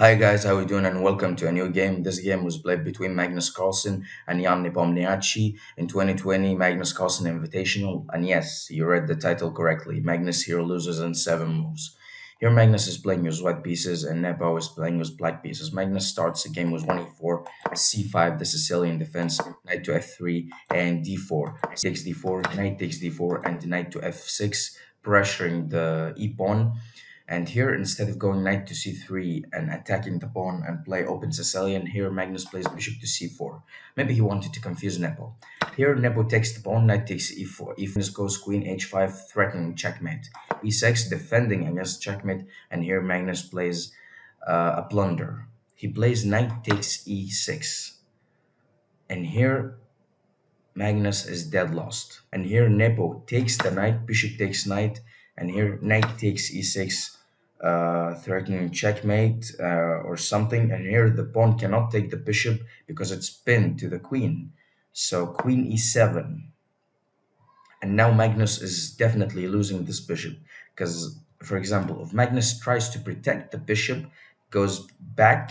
Hi guys, how are you doing? And welcome to a new game. This game was played between Magnus Carlsen and Jan Nepomniachtchi in 2020 Magnus Carlsen Invitational. And yes, you read the title correctly. Magnus here loses in 7 moves. Here Magnus is playing with white pieces and Nepo is playing with black pieces. Magnus starts the game with 1 e4, c5, the Sicilian defense, knight to f3, and d4. Takes d4, knight takes d4, and knight to f6, pressuring the e-pawn. And here, instead of going knight to c3 and attacking the pawn and play open Sicilian, here Magnus plays bishop to c4. Maybe he wanted to confuse Nepo. Here, Nepo takes the pawn, knight takes e4. E4 goes queen h5, threatening checkmate. e6, defending against checkmate. And here Magnus plays a blunder. He plays knight takes e6. And here Magnus is dead lost. And here Nepo takes the knight, bishop takes knight, and here knight takes e6, threatening checkmate or something. And here the pawn cannot take the bishop because it's pinned to the queen. So queen e7. And now Magnus is definitely losing this bishop because, for example, if Magnus tries to protect the bishop, goes back,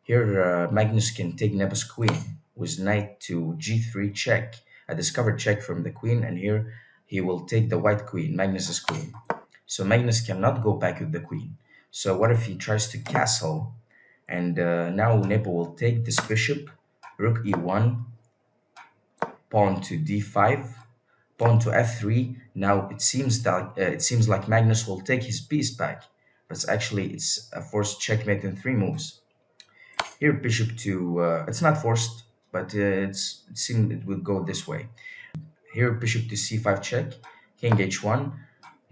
here Magnus can take Nepo's queen with knight to g3 check, a discovered check from the queen, and here he will take the white queen, Magnus's queen. So Magnus cannot go back with the queen. So what if he tries to castle, and now Nepo will take this bishop, rook e1, pawn to d5, pawn to f3. Now it seems like Magnus will take his piece back, but actually it's a forced checkmate in 3 moves. Here bishop to it's not forced, but it seemed it would go this way. Here bishop to c5 check, king h1,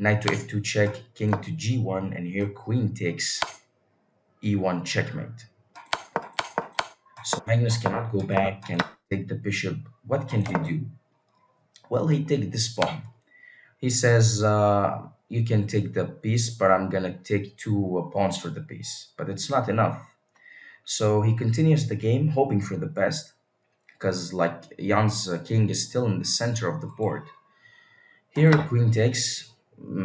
knight to f2 check, king to g1, and here queen takes e1 checkmate. So Magnus cannot go back and take the bishop. What can he do? Well, he take this pawn. He says, you can take the piece, but I'm gonna take two pawns for the piece. But it's not enough. So he continues the game, hoping for the best, because like Jan's king is still in the center of the board. Here, queen takes,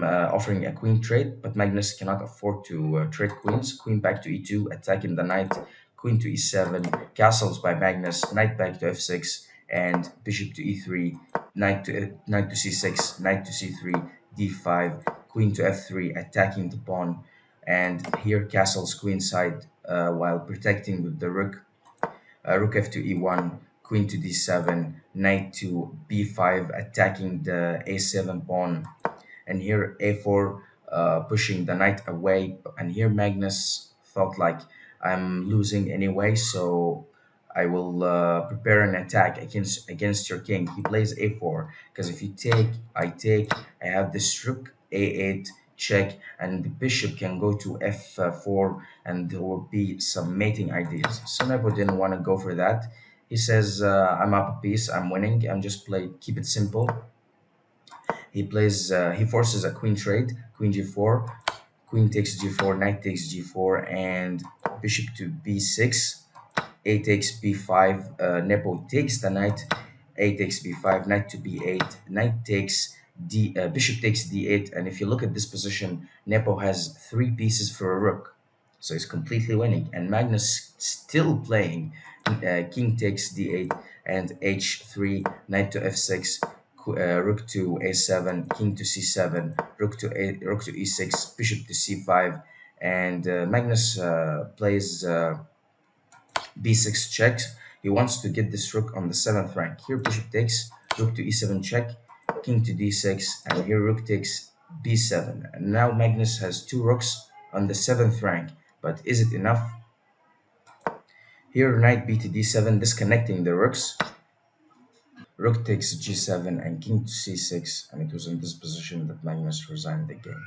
offering a queen trade, but Magnus cannot afford to trade queens. Queen back to e2, attacking the knight. Queen to e7, castles by Magnus, knight back to f6, and bishop to e3, knight to c6, knight to c3, d5, queen to f3, attacking the pawn, and here castles queenside while protecting with the rook, rook f to e1, queen to d7, knight to b5, attacking the a7 pawn, and here a4, pushing the knight away. And here Magnus thought like, I'm losing anyway, so I will prepare an attack against your king. He plays a4 because if you take, I have this rook a8 check, and the bishop can go to f4, and there will be some mating ideas. So Nepo didn't want to go for that. He says, I'm up a piece, I'm winning. I'm just play, keep it simple. He forces a queen trade, queen g4, queen takes g4, knight takes g4, and bishop to b6, a takes b5, Nepo takes the knight, a takes b5, knight to b8, knight takes bishop takes d8, and if you look at this position, Nepo has 3 pieces for a rook, so he's completely winning, and Magnus still playing king takes d8 and h3, knight to f6, rook to a7, king to c7, rook to e6, bishop to c5, and Magnus plays b6 checks. He wants to get this rook on the 7th rank. Here bishop takes, rook to e7 check, king to d6, and here rook takes b7. And now Magnus has 2 rooks on the 7th rank, but is it enough? Here knight b to d7, disconnecting the rooks. Rook takes g7 and king to c6, and it was in this position that Magnus resigned the game.